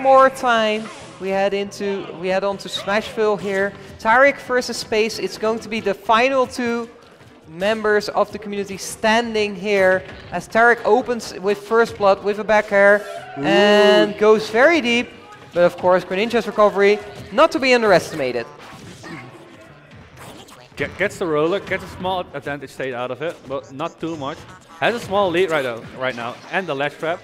more time. We head on to Smashville here. Tarik versus Space. It's going to be the final two members of the community standing here as Tarik opens with first blood with a back air and goes very deep. But of course, Greninja's recovery not to be underestimated. Gets the roller, gets a small advantage state out of it, but not too much. Has a small lead right now, and the ledge trap.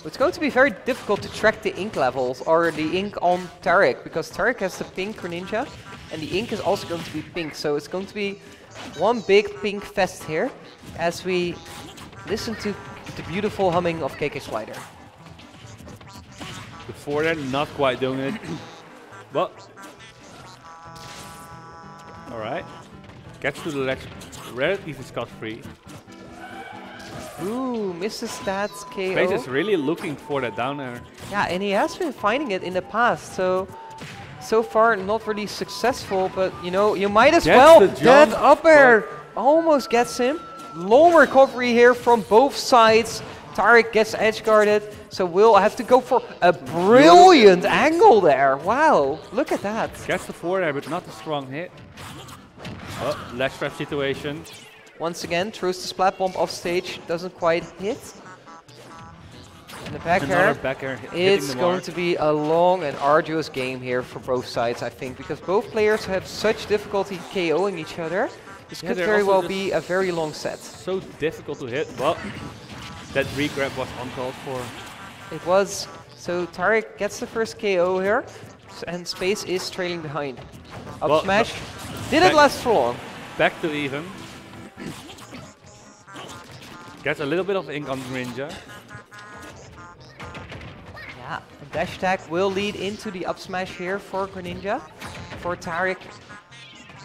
It's going to be very difficult to track the ink levels or the ink on Tarik, because Tarik has the pink Greninja and the ink is also going to be pink. So it's going to be one big pink fest here as we listen to the beautiful humming of KK Slider. The forward not quite doing it, but alright. Gets to the ledge relatively scot-free. Ooh, misses that KO. Space is really looking for that down air. Yeah, and he has been finding it in the past, so far not really successful, but you know, you might as well. That up air almost gets him. Long recovery here from both sides. Tarik gets edge guarded, so we'll have to go for a brilliant angle there. Wow, look at that. Gets the forward air, but not a strong hit. Oh, ledge trap situation. Once again, throws the splat bomb off stage, doesn't quite hit. And the back air. It's going to be a long and arduous game here for both sides, I think, because both players have such difficulty KOing each other. This could very well be a very long set. So difficult to hit, but that regrab was uncalled for. It was. So Tarik gets the first KO here, and Space is trailing behind. Up smash. Didn't last for long. Back to even. Gets a little bit of ink on Greninja. Yeah, a dash attack will lead into the up smash here for Greninja. For Tarik,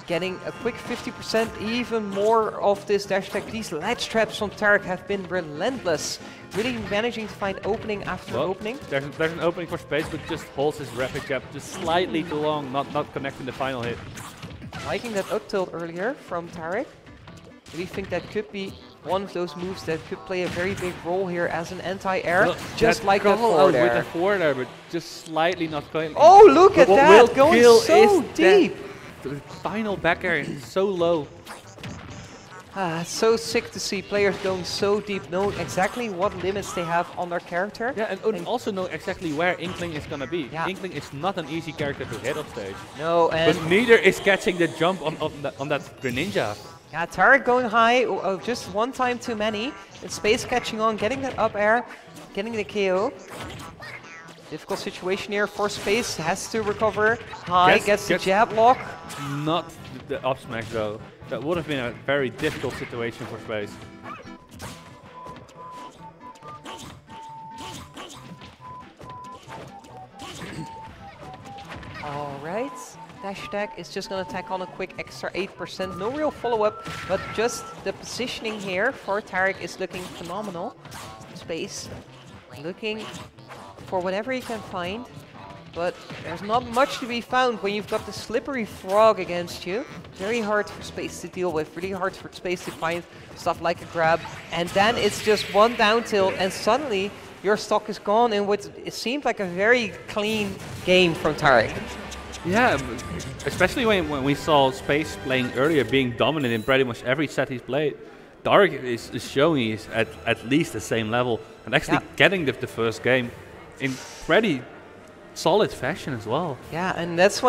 getting a quick 50%, even more of this dash attack. These ledge traps from Tarik have been relentless. Really managing to find opening after opening. There's an opening for Space, but just holds his rapid jab just slightly too long, not connecting the final hit. Liking that up tilt earlier from Tarik. We think that could be one of those moves that could play a very big role here as an anti-air, just like that forward air. With the forward air, but just slightly not going. Oh, look at that, going so deep. The final back air is so low. It's so sick to see players going so deep, knowing exactly what limits they have on their character. Yeah, and also know exactly where Inkling is going to be. Yeah. Inkling is not an easy character to hit on stage. No, and but neither is catching the jump on that Greninja. Yeah, Tarik going high, just one time too many. And Space catching on, getting that up air, getting the KO. Difficult situation here for Space, has to recover. High, gets the jab lock. Not the up smash though. That would have been a very difficult situation for Space. Alright, dash attack is just going to tack on a quick extra 8%. No real follow-up, but just the positioning here for Tarik is looking phenomenal. Space looking for whatever he can find, but there's not much to be found when you've got the slippery frog against you. Very hard for Space to deal with, really hard for Space to find stuff like a grab. And then it's just one down tilt and suddenly your stock is gone in what it seemed like a very clean game from Tarik. Yeah, especially when we saw Space playing earlier, being dominant in pretty much every set he's played. Tarik is showing he's at least the same level and actually getting the first game in pretty solid fashion as well. Yeah, and that's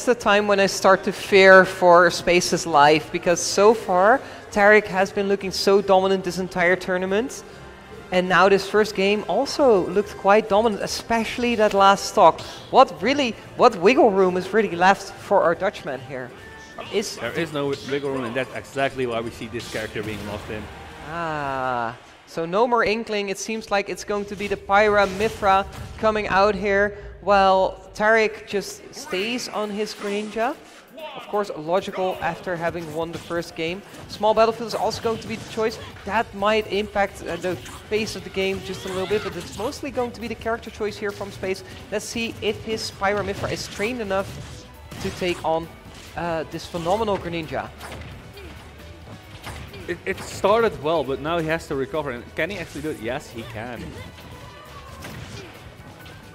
the time when I start to fear for Space's life, because so far Tarik has been looking so dominant this entire tournament, and now this first game also looked quite dominant, especially that last stock. What wiggle room is really left for our Dutchman here? There is no wiggle room, and that's exactly why we see this character being lost in. So no more Inkling. It seems like it's going to be the Pyra Mithra coming out here, while Tarik just stays on his Greninja. Of course, logical after having won the first game. Small battlefield is also going to be the choice. That might impact the pace of the game just a little bit, but it's mostly going to be the character choice here from Space. Let's see if his Pyra Mithra is trained enough to take on this phenomenal Greninja. It started well, but now he has to recover. And can he actually do it? Yes, he can.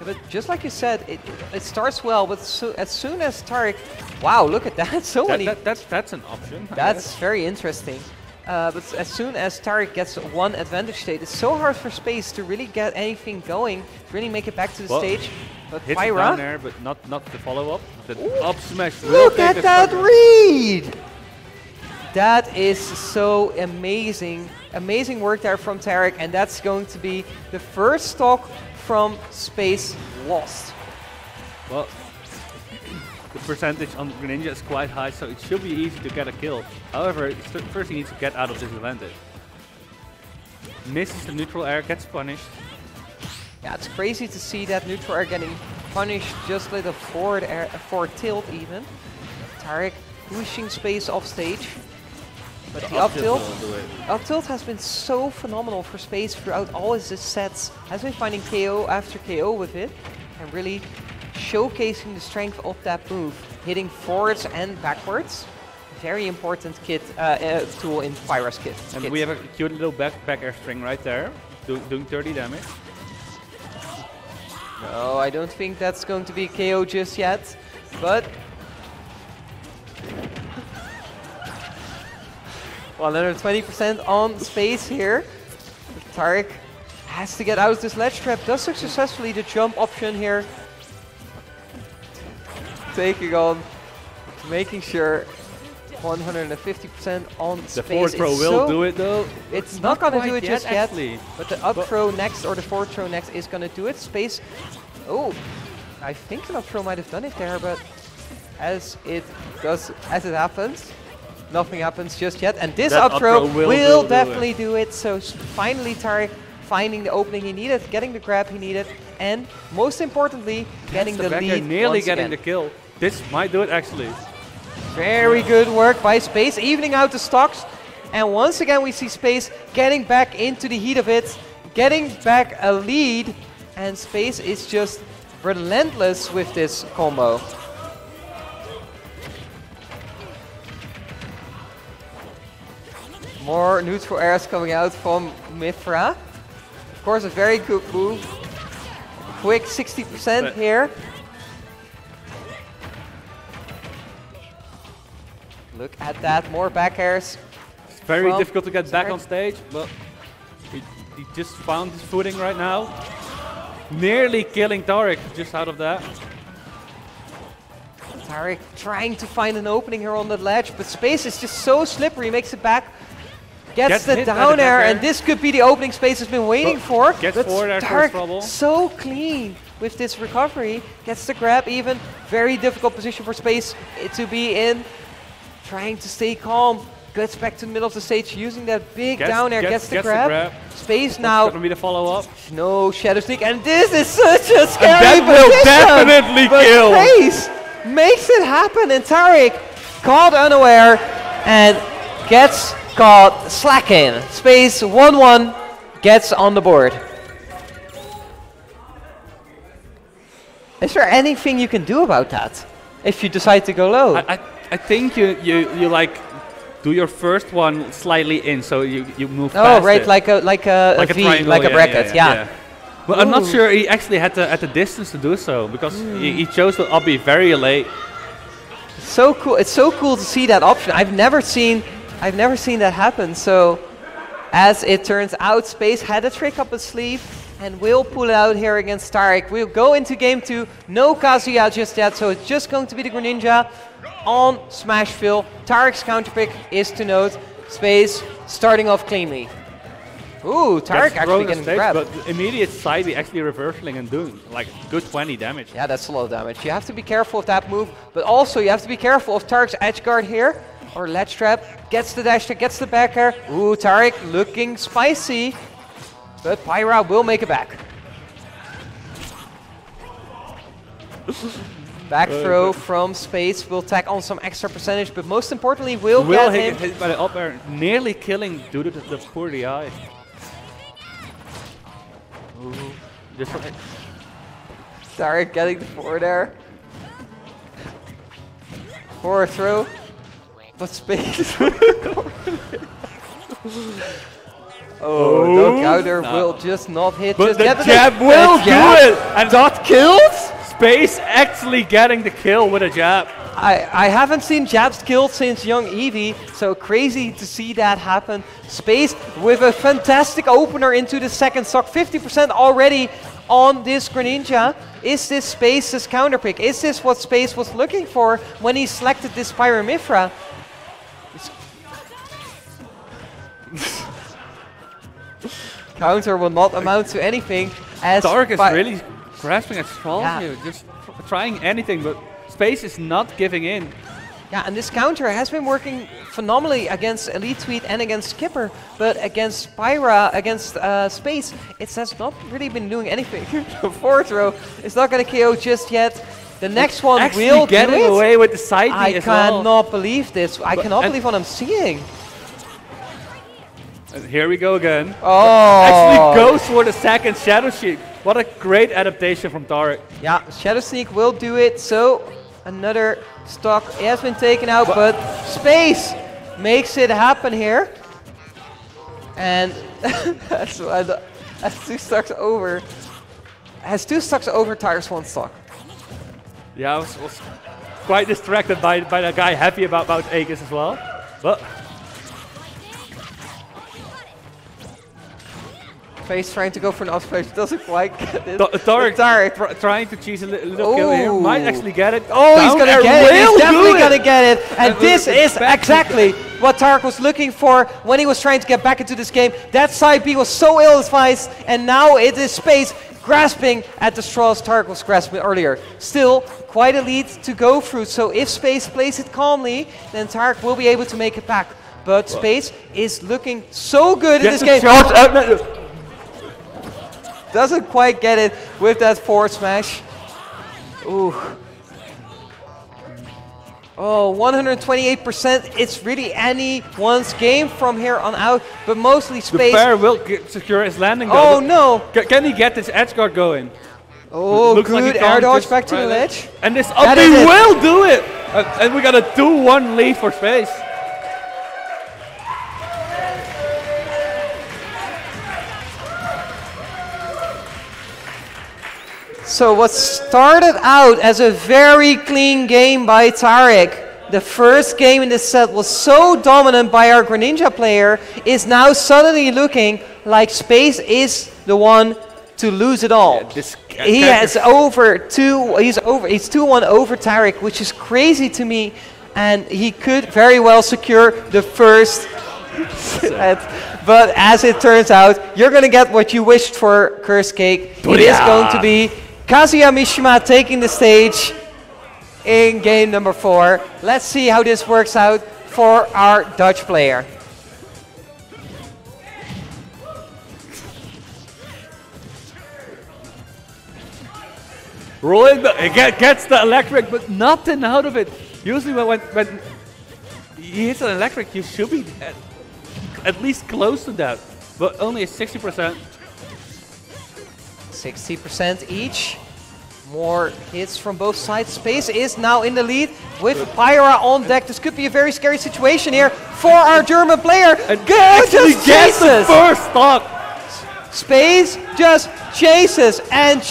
But just like you said, it starts well, but as soon as Tarik... Wow, look at that, so many... That's an option. That's very interesting. But as soon as Tarik gets one advantage state, it's so hard for Space to really get anything going, to really make it back to the stage. But hits it down there, but not the follow-up. The up smash will look take at that read! That is so amazing. Amazing work there from Tarik, and that's going to be the first stock from Space lost. Well, the percentage on Greninja is quite high, so it should be easy to get a kill. However, first he needs to get out of this advantage. Misses the neutral air, gets punished. Yeah, it's crazy to see that neutral air getting punished just like a forward tilt even. Tarik pushing Space off stage. But the up tilt has been so phenomenal for Space throughout all his sets. Has been finding KO after KO with it and really showcasing the strength of that move. Hitting forwards and backwards. Very important tool in Pyra's kit. And we have a cute little back air string right there, doing 30 damage. No, I don't think that's going to be KO just yet, but... Well, another 20% on Space here. Tarik has to get out of this ledge trap. Does successfully the jump option here. Taking on, making sure 150% on Space. The forward throw will do it though. It's not going to do it just yet, actually. But the up throw next or the forward throw next is going to do it. Space, oh, I think the up throw might have done it there, but as it happens, nothing happens just yet. And this up throw will definitely do it. So finally Tarik finding the opening he needed, getting the grab he needed, and most importantly, getting the lead. Nearly getting the kill. This might do it actually. Very good work by Space, evening out the stocks. And once again we see Space getting back into the heat of it, getting back a lead. And Space is just relentless with this combo. More neutral airs coming out from Mythra. Of course, a very good move. Quick 60% here. Look at that, more back airs. It's very difficult to get back on stage, but he just found his footing right now. Nearly killing Tarik just out of that. Tarik trying to find an opening here on the ledge, but Space is just so slippery, makes it back. Gets the down air, and this could be the opening Space has been waiting for. Gets forward air Tarik trouble. So clean with this recovery. Gets the grab even. Very difficult position for Space to be in. Trying to stay calm. Gets back to the middle of the stage using that big down air. Gets the grab. Space now. That's going to be the follow-up. No Shadow Sneak, and this is such a scary and that will definitely kill. Space makes it happen, and Tarik caught unaware and gets caught slacking. Space 1-1 gets on the board. Is there anything you can do about that if you decide to go low? I think you like do your first one slightly in, so you move. Oh, past right, it. like a V, like a bracket, yeah. But I'm not sure he actually had the distance to do so, because he chose the obby very late. So cool! It's so cool to see that option. I've never seen that happen. So, as it turns out, Space had a trick up his sleeve and will pull it out here against Tarik. We'll go into game 2. No Kazuya just yet, so it's just going to be the Greninja on Smashville. Tarik's counterpick is to note. Space starting off cleanly. Ooh, Tarik actually getting the grab. But immediate side B actually reversing and doing like good 20 damage. Yeah, that's a lot of damage. You have to be careful of that move, but also you have to be careful of Tarik's edge guard here. Or ledge trap, gets the dash, gets the back air. Ooh, Tarik looking spicy. But Pyra will make it back. Back throw from Space will tack on some extra percentage, but most importantly will get hit by the up air, nearly killing due to the poor DI. Ooh, just right. Tarik getting the forward air. Forward throw. But Space. Oh, no counter will just not hit. But just the get jab will do it! And dot kills? Space actually getting the kill with a jab. I haven't seen jabs killed since young Eevee, so crazy to see that happen. Space with a fantastic opener into the second stock, 50% already on this Greninja. Is this Space's counter pick? Is this what Space was looking for when he selected this Pyramithra? Counter will not amount to anything. As Tarik is really grasping at straws here, just trying anything, but Space is not giving in. Yeah, and this counter has been working phenomenally against Elite Tweet and against Skipper, but against Pyra, against Space, it has not really been doing anything. The fourth row is not going to KO just yet. The next one will get do it. Away with the side B as well. I cannot believe this. I cannot believe what I'm seeing. And here we go again. Oh! Actually goes for the second Shadow Sneak. What a great adaptation from Tarik. Yeah, Shadow Sneak will do it. So another stock has been taken out, but Space makes it happen here. And that's 2 stocks over. Has 2 stocks over Tarik's 1 stock. Yeah, I was quite distracted by the guy happy about Aegis as well. But Space trying to go for an off splash, doesn't quite get it. Tarik trying to cheese a little kill here, might actually get it. Oh, he's gonna get it, he's definitely gonna get it. And this is exactly what Tarik was looking for when he was trying to get back into this game. That side B was so ill-advised, and now it is Space grasping at the straws Tarik was grasping earlier. Still, quite a lead to go through, so if Space plays it calmly, then Tarik will be able to make it back. But Space is looking so good in this game. Doesn't quite get it with that forward smash. Ooh. Oh, 128%. It's really anyone's game from here on out, but mostly Space. The pair will secure his landing. Oh no! Can he get this edge guard going? Oh, looks good like air dodge back to the ledge. And this up B will do it! And we got a 2-1 lead for Space. So what started out as a very clean game by Tarik, the first game in this set was so dominant by our Greninja player, is now suddenly looking like Space is the one to lose it all. Yeah, he has he's 2-1 over Tarik, which is crazy to me, and he could very well secure the first set. But as it turns out, you're going to get what you wished for, Curse Cake. It is going to be Kazuya Mishima taking the stage in game number 4. Let's see how this works out for our Dutch player. Rolling, gets the electric, but nothing out of it. Usually when he hits an electric, you should be at least close to that, but only a 60%. 60% each. More hits from both sides. Space is now in the lead with Pyra on deck. This could be a very scary situation here for our German player. And actually gets the first stock. Space just chases and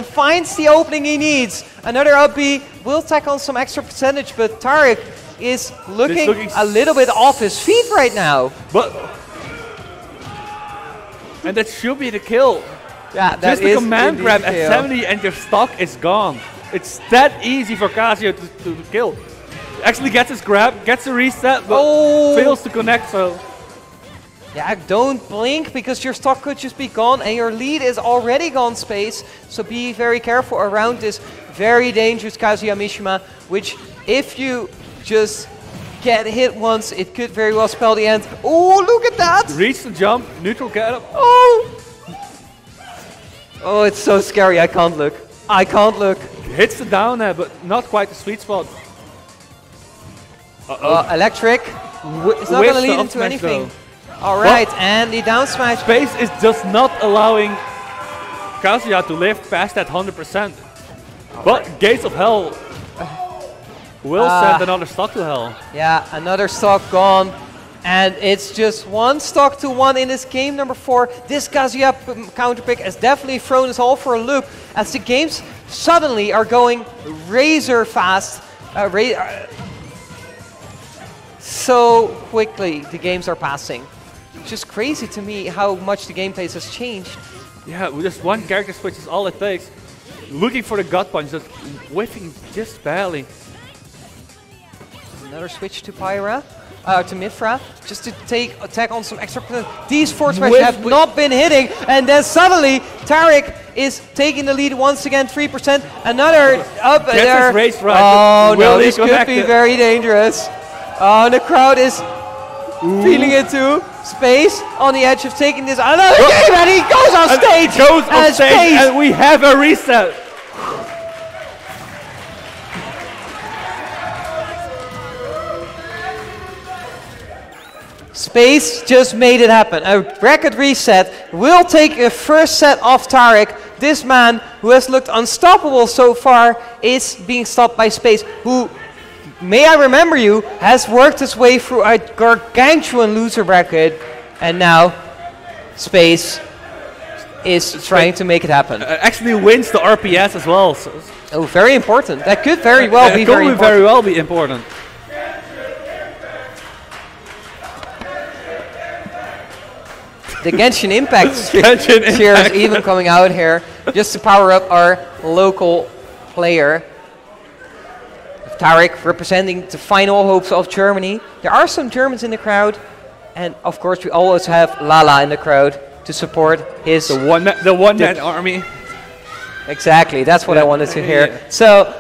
finds the opening he needs. Another up B will tack on some extra percentage, but Tarik is looking a little bit off his feet right now. And that should be the kill. Yeah, that just a command grab at 70 and your stock is gone. It's that easy for Kazuya to kill. Actually gets his grab, gets a reset, but fails to connect, so. Yeah, don't blink because your stock could just be gone and your lead is already gone, Space. So be very careful around this very dangerous Kazuya Mishima, which if you just get hit once, it could very well spell the end. Oh, look at that! Reach the jump, neutral get up. Oh, it's so scary. I can't look. I can't look. Hits the down there, but not quite the sweet spot. Electric. It's not going to lead into anything. Alright, and the down smash. Space is just not allowing Kazuya to lift past that 100%. But Gates of Hell will send another stock to hell. Yeah, another stock gone. And it's just 1 stock to 1 in this game number 4. This Kazuya counter pick has definitely thrown us all for a loop as the games suddenly are going razor fast. So quickly the games are passing. It's just crazy to me how much the gameplay has changed. Yeah, with just one character switch is all it takes. Looking for the gut punch, just whiffing just barely. Another switch to Pyra, to Mithra, just to take attack on some extra. These forward smash have not been hitting, and then suddenly Tarik is taking the lead once again, 3%. Another up there. Oh no, this could be very dangerous. Oh, the crowd is feeling it too. Space on the edge of taking this another game, and he goes on stage. And we have a reset. Space just made it happen. A record reset will take a first set off Tarik. This man, who has looked unstoppable so far, is being stopped by Space, who, may I remember you, has worked his way through a gargantuan loser bracket, and now Space is trying to make it happen. Actually wins the RPS as well. So oh, very important. That could very well be very important. Very well be important. The Genshin Impact cheers even coming out here just to power up our local player. Tarik representing the final hopes of Germany. There are some Germans in the crowd, and of course we always have Lala in the crowd to support his the one man army. Exactly, that's what I wanted to hear. So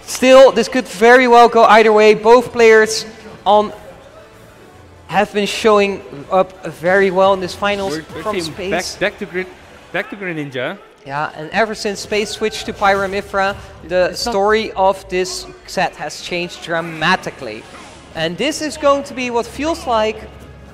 still, this could very well go either way. Both players have been showing up very well in this finals from Space. Back to Greninja. Yeah, and ever since Space switched to Pyra Mithra, the story of this set has changed dramatically. And this is going to be what feels like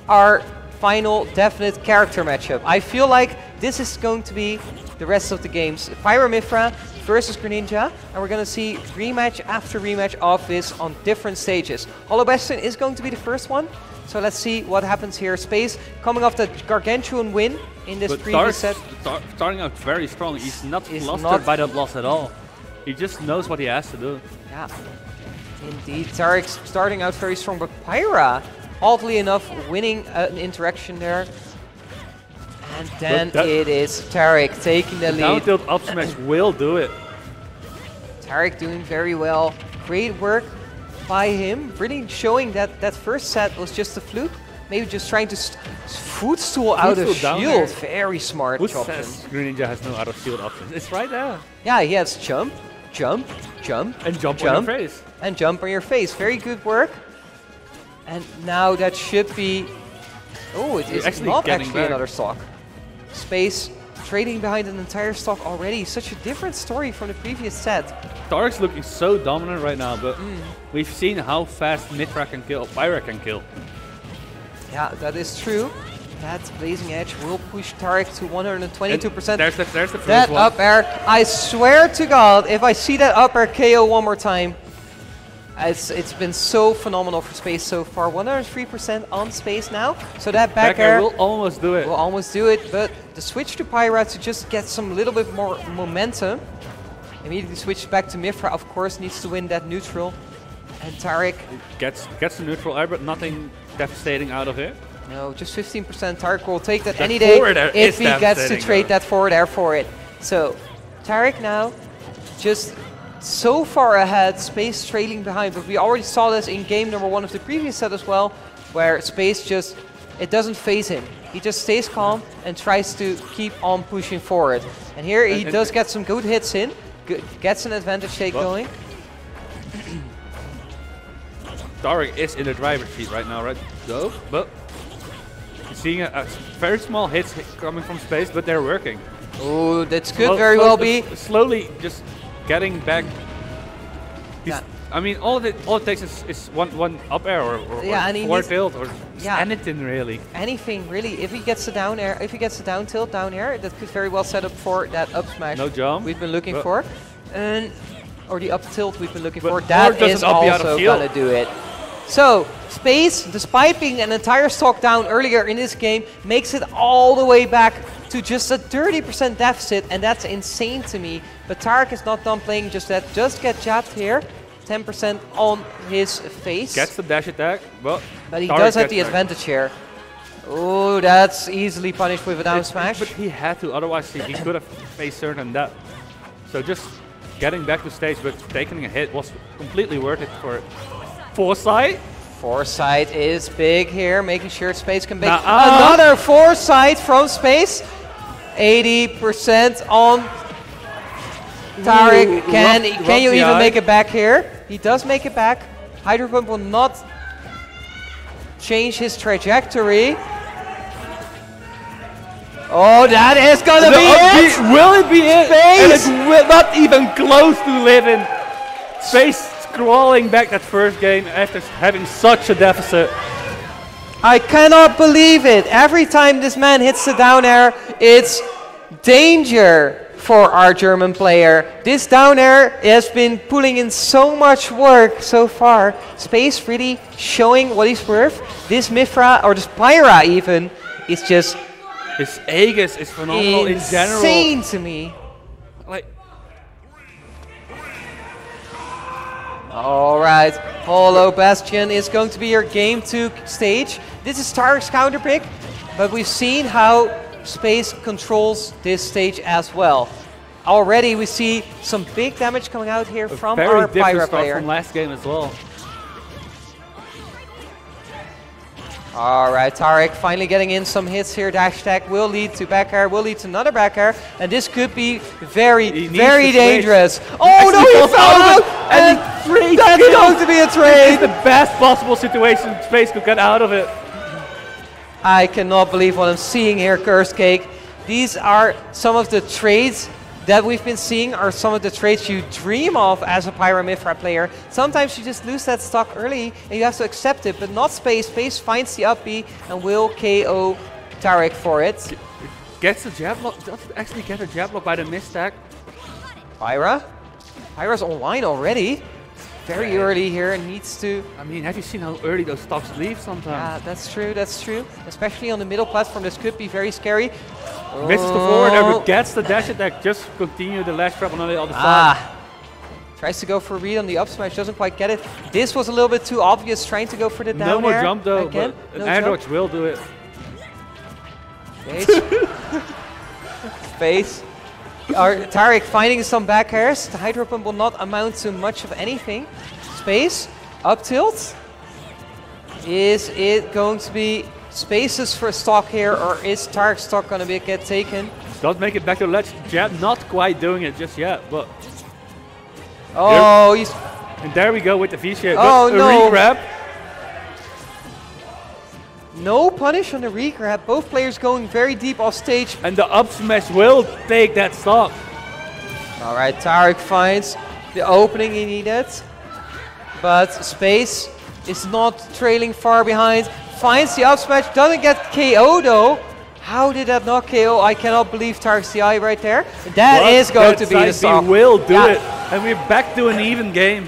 our final definite character matchup. I feel like this is going to be the rest of the games. Pyra Mithra versus Greninja, and we're going to see rematch after rematch of this on different stages. Hollow Bastion is going to be the first one. So let's see what happens here. Space coming off the gargantuan win in this previous set. Starting out very strong. He's not flustered by that loss at all. He just knows what he has to do. Yeah, indeed. Tarik's starting out very strong, but Pyra, oddly enough, winning an interaction there. And then it is Tarik taking the lead. Down tilt up smash will do it. Tarik doing very well. Great work by him, really showing that that first set was just a fluke. Maybe just trying to footstool out of shield. Very smart option. Who says Greninja has no out of shield options? It's right there. Yeah, he has jump, jump, jump, and jump on your face. And jump on your face. Very good work. And now that should be... Oh, it is not actually another stock. Space trading behind an entire stock already. Such a different story from the previous set. Tarik's looking so dominant right now, but we've seen how fast Mithra can kill, Pyra can kill. Yeah, that is true. That Blazing Edge will push Tarik to 122%. There's the first that one. up air, I swear to God, if I see that up air KO one more time, it's been so phenomenal for Space so far. 103% on Space now. So that back air will almost do it. Will almost do it, but the switch to Pyra to just get some little bit more momentum. Immediately switch back to Mithra, of course, needs to win that neutral. And Tarik gets the neutral air, but nothing devastating out of it. No, just 15%. Tarik will take that any day if he gets to trade that forward air for it. So Tarik now just so far ahead, Space trailing behind, but we already saw this in game number 1 of the previous set as well, where Space just, it doesn't phase him. He just stays calm and tries to keep on pushing forward. And here he does get some good hits in, gets an advantage take going. Tarik is in the driver's seat right now, right? So, but seeing a very small hits coming from Space, but they're working. Oh, that could very well be. Slowly just getting back. I mean, all it takes is one up air or forward tilt or anything really. Anything really. If he gets the down air, if he gets the down tilt down air, that could very well set up for that up smash. No jump. We've been looking for, or the up tilt we've been looking for. That is also gonna do it. So, Space, despite being an entire stock down earlier in this game, makes it all the way back to just a 30% deficit, and that's insane to me. But Tarik is not done playing just that. Just get jabbed here. 10% on his face. Gets the dash attack, but he Tarik does have the gets advantage here. Oh, that's easily punished with a down smash. But he had to, otherwise he could have faced certain that. So just getting back to stage but taking a hit was completely worth it for Foresight. Foresight is big here, making sure Space can make another Foresight from Space. 80% on Tarik. Can you even make it back here? He does make it back. Hydro Pump will not change his trajectory. Oh, that is gonna be it! Will it be it? Space! And it's not even close to living. Space crawling back that first game after having such a deficit. I cannot believe it. Every time this man hits the down air, it's danger for our German player. This down air has been pulling in so much work so far. Space really showing what he's worth. This Mifra, or this Pyra even, is just... His Aegis is phenomenal in general. Insane to me. Like, alright, Holo Bastion is going to be your game 2 stage. This is Tarik's counter pick, but we've seen how Space controls this stage as well. Already we see some big damage coming out here from our Pyra player. From last game as well. Alright, Tarik finally getting in some hits here. Dash attack will lead to back air, will lead to another back air, and this could be very dangerous. Oh no, he fell out! And that's going to be a trade! It's the best possible situation Space could get out of it. I cannot believe what I'm seeing here, Curse Cake. These are some of the trades that we've been seeing, are some of the trades you dream of as a Pyra Mifra player. Sometimes you just lose that stock early and you have to accept it, but not Space. Space finds the up B and will KO Tarik for it. Gets a jab block, doesn't actually get a jab block by the misstack. Pyra? Pyra's online already. Very early here and needs to... I mean, have you seen how early those stocks leave sometimes? Yeah, that's true, that's true. Especially on the middle platform, this could be very scary. Misses the forward air, but gets the dash attack. Just continue the lash trap on the other side. Tries to go for a read on the up smash, doesn't quite get it. This was a little bit too obvious, trying to go for the down air. No more jump though, again. but an air dodge will do it. Space. Tarik finding some back airs. The Hydro Pump will not amount to much of anything. Space, up tilt. Is it going to be Space's first stock here, or is Tarik's stock going to get taken? Does make it back to the ledge. Jab not quite doing it just yet, but... Oh, he's... And there we go with the V-shape. Oh, no. Re-grab. No punish on the re-grab. Both players going very deep off stage. And the up smash will take that stock. Alright, Tarik finds the opening he needed. But Space is not trailing far behind. Finds the up smash, doesn't get KO though. How did that not KO? I cannot believe Tarik's DI right there. That is going to be the stock. He will do it. And we're back to an even game.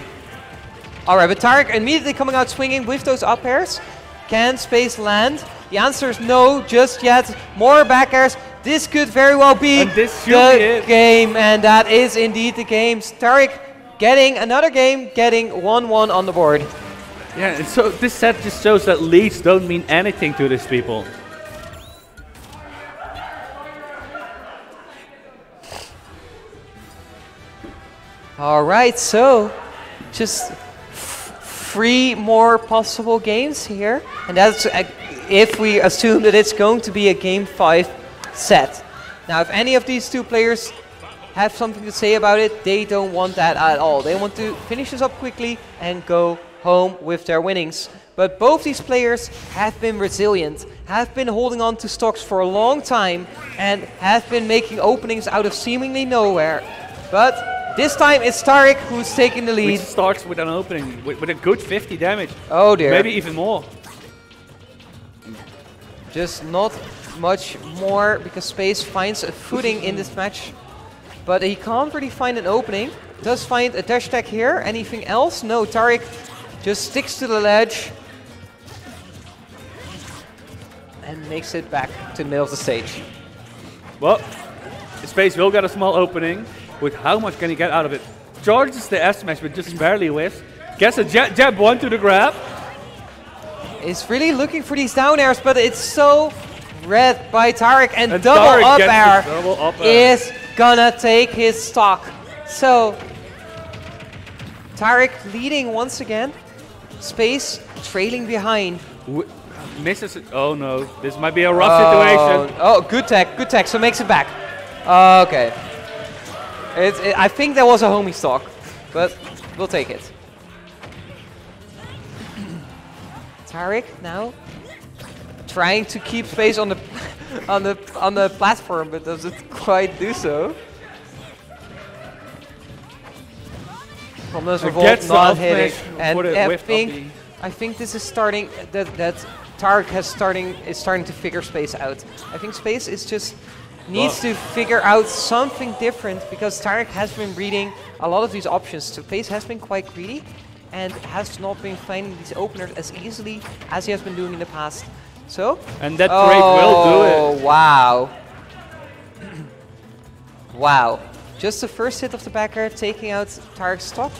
Alright, but Tarik immediately coming out swinging with those up airs. Can Space land? The answer is no, just yet. More back airs. This could very well be the game, and that is indeed the game. Tarik getting another game, getting 1-1 on the board. Yeah, and so this set just shows that leads don't mean anything to these people. Alright, so just 3 more possible games here, and that's if we assume that it's going to be a game 5 set. Now, if any of these two players have something to say about it, they don't want that at all. They want to finish this up quickly and go home with their winnings. But both these players have been resilient, have been holding on to stocks for a long time, and have been making openings out of seemingly nowhere. But this time it's Tarik who's taking the lead. Which starts with an opening with a good 50 damage. Oh dear. Maybe even more. Just not much more, because Space finds a footing in this match. But he can't really find an opening. Does find a dash attack here. Anything else? No, Tarik just sticks to the ledge and makes it back to the middle of the stage. Well, Space will get a small opening. With how much can he get out of it? Charges the F smash, but just barely whiffs. Gets a jab 1 to the grab. Is really looking for these down airs, but it's so read by Tarik, and double Tarik up gets air the double up air. is gonna take his stock. So Tarik leading once again. Space trailing behind. Misses it. Oh no, this might be a rough situation. Oh, good tech, so makes it back. Okay. I think that was a homie stock, but we'll take it. Tarik now trying to keep Space on the on the platform, but doesn't quite do so. Almost revolt not hitting, and I think this is starting that Tarik is starting to figure Space out. I think Space is just needs to figure out something different, because Tarik has been reading a lot of these options. Space has been quite greedy and has not been finding these openers as easily as he has been doing in the past. So, and that trade will do it. Oh wow. Wow. Just the first hit of the backer taking out Tarik's stock.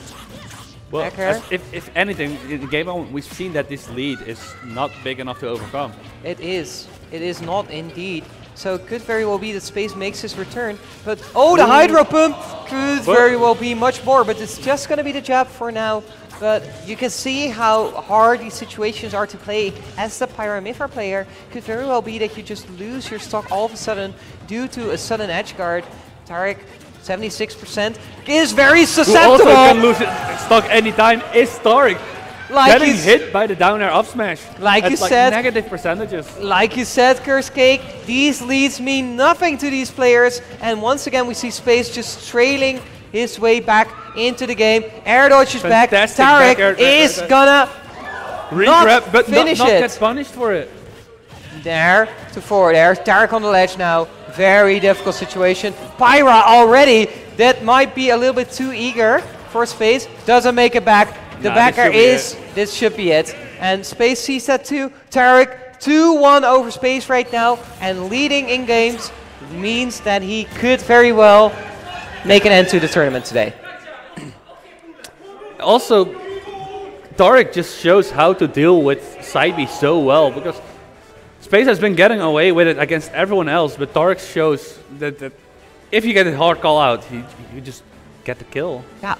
Well, if anything, in the game we've seen that this lead is not big enough to overcome. It is. It is not indeed. So it could very well be that Space makes his return. But the Hydro Pump could very well be much more, but it's just going to be the jab for now. But you can see how hard these situations are to play. As the Pyromithra player, could very well be that you just lose your stock all of a sudden due to a sudden edge guard. Tarik, 76%, is very susceptible. Who also can lose stock anytime is Tarik. Getting hit by the down air up smash. Like you said, negative percentages. Like you said, Curse Cake, these leads mean nothing to these players. And once again, we see Space just trailing his way back into the game. Air dodge is back. Tarik is gonna regrab, but finish not it. Get punished for it. There to forward air. Tarik on the ledge now. Very difficult situation. Pyra already. That might be a little bit too eager for Space. Doesn't make it back. The backer is, this should be it. And Space sees that too. Tarik 2-1 over Space right now. And leading in games means that he could very well make an end to the tournament today. Also, Tarik just shows how to deal with side B so well, because Space has been getting away with it against everyone else, but Tarik shows that if you get a hard call out, you just get the kill. Yeah.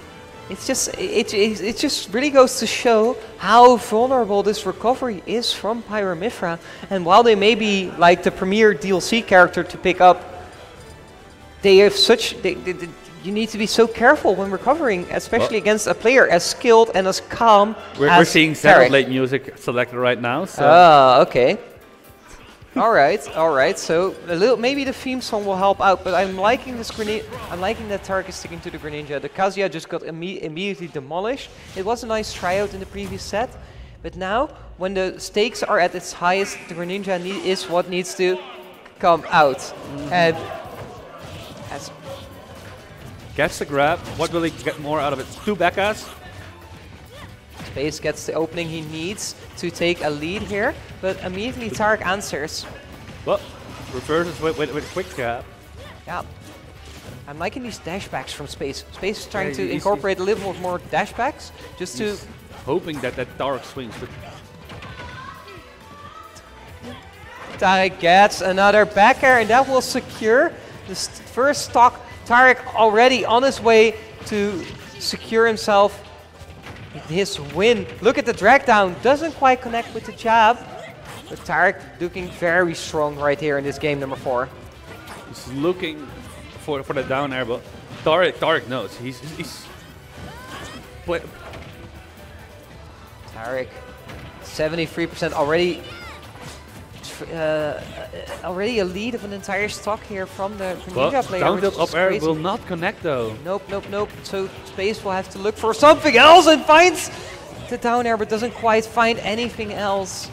It's just it just really goes to show how vulnerable this recovery is from Pyromithra. And while they may be like the premier DLC character to pick up, they have such you need to be so careful when recovering, especially against a player as skilled and as calm. We're seeing Blade music selected right now. So. Okay. All right. So maybe the theme song will help out, but I'm liking this Greninja. I'm liking that Tarik is sticking to the Greninja. The Kazuya just got immediately demolished. It was a nice tryout in the previous set, but now when the stakes are at its highest, the Greninja is what needs to come out. And as gets the grab. What will he get more out of it? 2 backas. Space gets the opening he needs to take a lead here, but immediately Tarik answers. Well, reverses with quick grab. Yeah. I'm liking these dashbacks from Space. Space is trying to incorporate a little more dashbacks, just to... hoping that Tarik swings. But Tarik gets another back air, and that will secure the first stock. Tarik already on his way to secure himself his win. Look at the drag down, doesn't quite connect with the jab, but Tarik looking very strong right here in this game number 4. He's looking for the down air, but Tarik knows he's Tarik 73% already. Already a lead of an entire stock here from the Greninja player. Down tilt up air will not connect though. Nope. So Space will have to look for something else and finds the down air, but doesn't quite find anything else.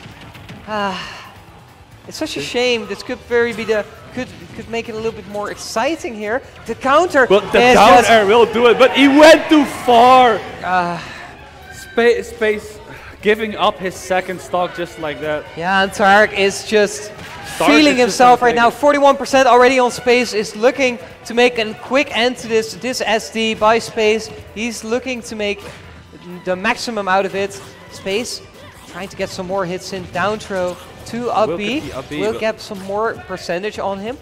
It's such a shame. This could could make it a little bit more exciting here. The counter. But the down air will do it, but he went too far. Space giving up his second stock just like that. Yeah, and Tarik is just feeling himself right now. 41% already on Space, is looking to make a quick end to this SD by Space. He's looking to make the maximum out of it. Space trying to get some more hits in. Down throw to up B. Will get some more percentage on him.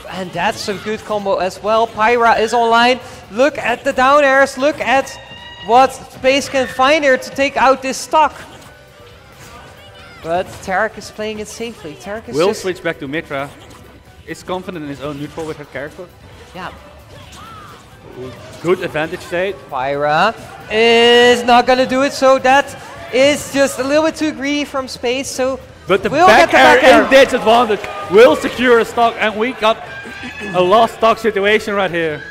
And that's a good combo as well. Pyra is online. Look at the down airs. Look at what Space can find here to take out this stock. But Tarik is playing it safely. Tarik is will switch back to Mitra. Is confident in his own neutral with her character. Yeah. Good advantage state. Pyra is not going to do it, so that is just a little bit too greedy from Space. So but the we'll back air in disadvantage will secure a stock, and we got a lost stock situation right here.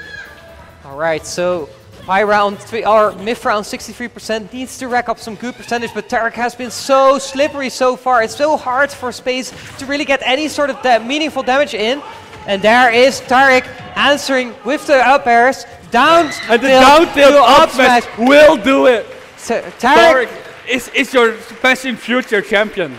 All right, so Pyra on or Mifra on 63% needs to rack up some good percentage, but Tarik has been so slippery so far. It's so hard for Space to really get any sort of meaningful damage in. And there is Tarik answering with the up airs. Down and the down tilt up smash will do it. So Tarik is your smashing future champion.